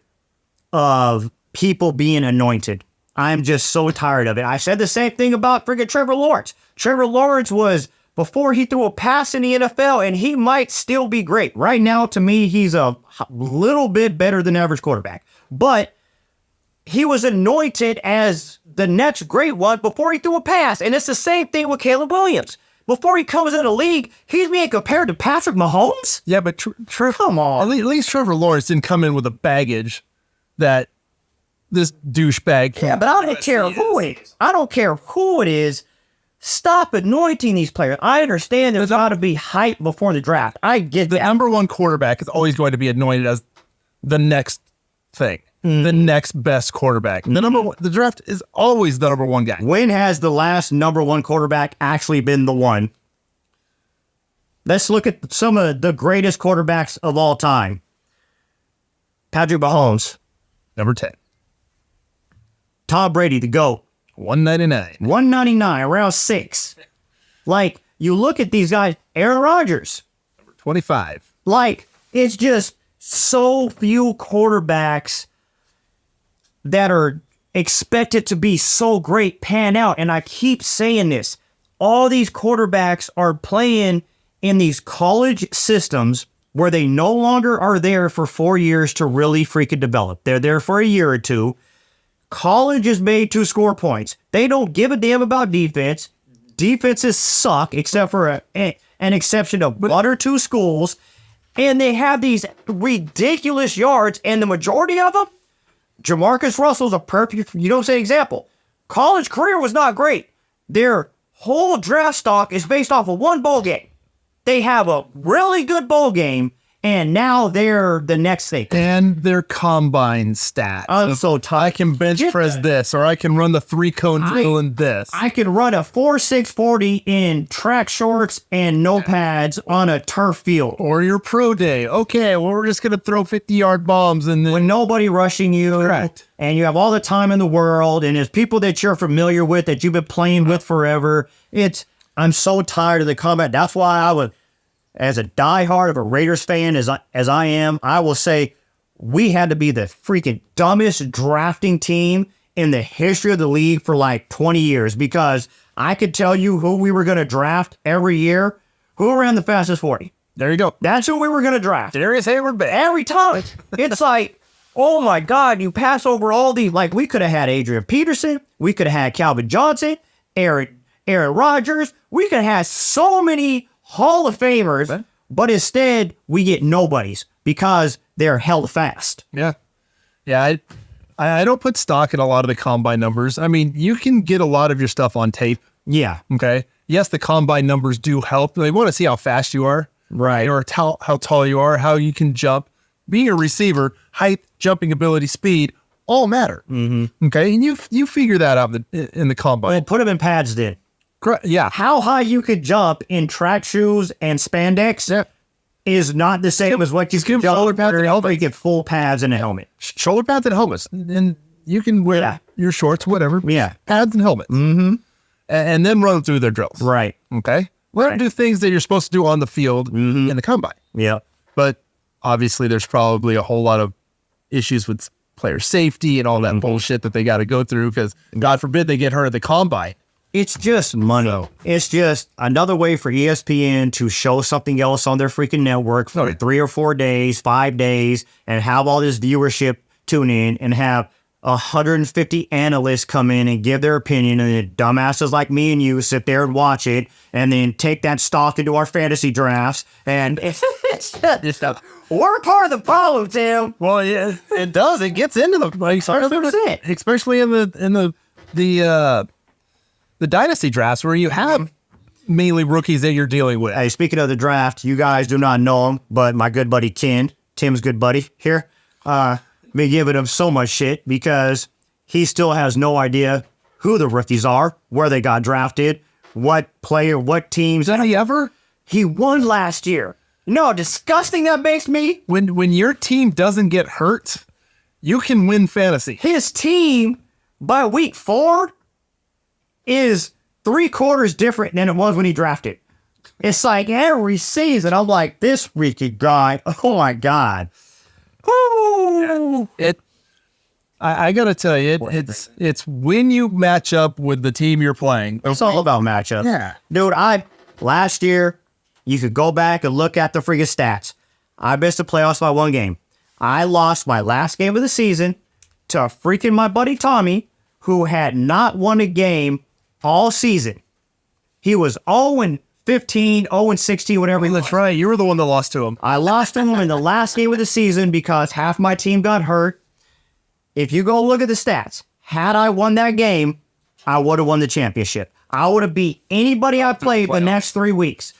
of people being anointed. I'm just so tired of it. I said the same thing about freaking Trevor Lawrence. Trevor Lawrence was, before he threw a pass in the NFL, and he might still be great. Right now, to me, he's a little bit better than average quarterback. But he was anointed as the next great one before he threw a pass. And it's the same thing with Caleb Williams. Before he comes in the league, he's being compared to Patrick Mahomes? Yeah, but come on. At least Trevor Lawrence didn't come in with a baggage that this douchebag. Yeah, but I don't care who it is. I don't care who it is. Stop anointing these players. I understand there's got to be hype before the draft. I get the that. number 1 quarterback is always going to be anointed as the next thing, the next best quarterback. The draft is always the number one guy. When has the last number one quarterback actually been the one? Let's look at some of the greatest quarterbacks of all time. Patrick Mahomes. Number 10. Tom Brady, the GOAT. 199. 199, around 6. Like, you look at these guys, Aaron Rodgers. Number 25. Like, it's just so few quarterbacks that are expected to be so great pan out. And I keep saying this. All these quarterbacks are playing in these college systems where they no longer are there for 4 years to really freaking develop. They're there for a year or two. College is made to score points. They don't give a damn about defense. Defenses suck, except for an exception of one or two schools. And they have these ridiculous yards, and the majority of them, Jamarcus Russell's a perfect, example. College career was not great. Their whole draft stock is based off of one bowl game. They have a really good bowl game, and now they're the next thing. And their combine stats. I'm so tired. I can bench press this, or I can run the 3-cone drill in this. I can run a 4.640 in track shorts and no pads on a turf field. Or your pro day. Okay, well, we're just going to throw 50-yard bombs. And then when nobody rushing you. Correct. And you have all the time in the world, and it's people that you're familiar with, that you've been playing with forever. I'm so tired of the combat. That's why I would, as a diehard of a Raiders fan as I am, I will say we had to be the freaking dumbest drafting team in the history of the league for like 20 years, because I could tell you who we were going to draft every year, who ran the fastest 40. There you go. That's who we were going to draft. Darius Hayward, every time. It's like, oh my God, you pass over all these. Like, we could have had Adrian Peterson. We could have had Calvin Johnson, Aaron Rodgers. We could have had so many Hall of Famers, but instead we get nobodies because they're held fast. Yeah. Yeah. I don't put stock in a lot of the combine numbers. I mean, you can get a lot of your stuff on tape. Yeah. Okay. Yes, the combine numbers do help. They want to see how fast you are. Right. Or how tall you are, how you can jump. Being a receiver, height, jumping ability, speed, all matter. Mm-hmm. Okay. And you figure that out in the combine. Well, put them in pads then. Yeah. How high you could jump in track shoes and spandex is not the same as what you can jump shoulder pads and helmet. You get full pads and a helmet. Shoulder pads and helmets. And you can wear your shorts, whatever. Yeah. Pads and helmets. Mm-hmm. And then run through their drills. Right. Okay. Well, do things that you're supposed to do on the field in the combine. Yeah. But obviously there's probably a whole lot of issues with player safety and all that bullshit that they got to go through, because God forbid they get hurt at the combine. It's just money. It's just another way for ESPN to show something else on their freaking network for 3 or 4 days, 5 days, and have all this viewership tune in and have 150 analysts come in and give their opinion, and then dumbasses like me and you sit there and watch it, and then take that stock into our fantasy drafts. And we're part of the problem, Tim. Well, yeah, it does. It gets into the 100%, especially in the dynasty drafts where you have mainly rookies that you're dealing with. Hey, speaking of the draft, you guys do not know him, but my good buddy Tim's good buddy here, been giving him so much shit because he still has no idea who the rookies are, where they got drafted, what player, what teams. Did he ever? He won last year. You know how disgusting that makes me? When your team doesn't get hurt, you can win fantasy. His team, by week 4, is 3/4 different than it was when he drafted. It's like every season, I'm like, this freaking guy, oh my God. I gotta tell you, it's when you match up with the team you're playing. It's all about matchup. Yeah. Dude, last year, you could go back and look at the freaking stats. I missed the playoffs by 1 game. I lost my last game of the season to freaking my buddy Tommy, who had not won a game all season. He was 0-15, 0-16, whatever. That's right. You were the one that lost to him. I lost to him in the last game of the season because half my team got hurt. If you go look at the stats, had I won that game, I would have won the championship. I would have beat anybody I played the next 3 weeks.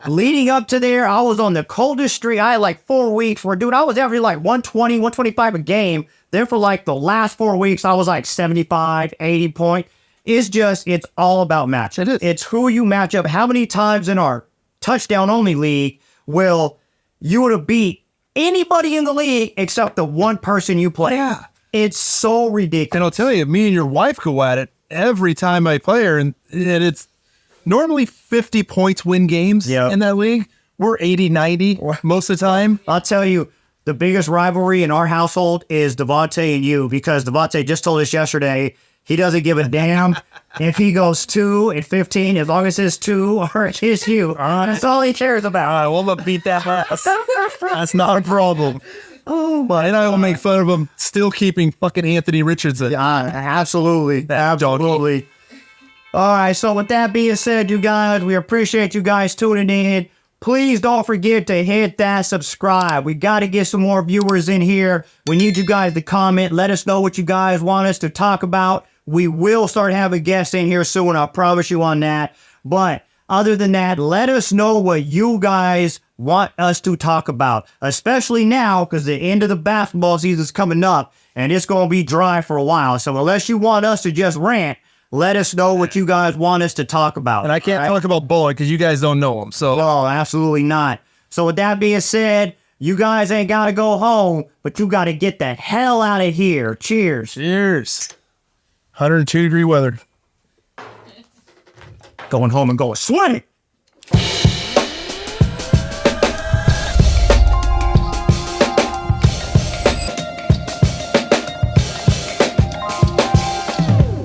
Leading up to there, I was on the coldest streak. I had like 4 weeks where, dude, I was averaging like 120, 125 a game. Then for like the last 4 weeks, I was like 75, 80 point. It's all about match. It is. It's who you match up. How many times in our touchdown only league will you would have beat anybody in the league except the one person you play? Yeah. It's so ridiculous. And I'll tell you, me and your wife go at it every time I play her, and it's normally 50 points win games in that league. We're 80, 90 most of the time. I'll tell you, the biggest rivalry in our household is Devontae and you, because Devontae just told us yesterday he doesn't give a damn if he goes 2 and 15, as long as it's 2 or it's you. That's all he cares about. All right, well, I'm going to beat that ass. That's not a problem. Oh, my. And I will make fun of him still keeping fucking Anthony Richardson. Absolutely. Absolutely. All right. So with that being said, you guys, we appreciate you guys tuning in. Please don't forget to hit that subscribe. We got to get some more viewers in here. We need you guys to comment. Let us know what you guys want us to talk about. We will start having guests in here soon. I'll promise you on that. But other than that, let us know what you guys want us to talk about, especially now because the end of the basketball season is coming up and it's going to be dry for a while. So unless you want us to just rant, let us know what you guys want us to talk about. And I can't talk about Bullock because you guys don't know him. So no, absolutely not. So with that being said, you guys ain't got to go home, but you got to get the hell out of here. Cheers. Cheers. 102-degree weather. Going home and going swimming.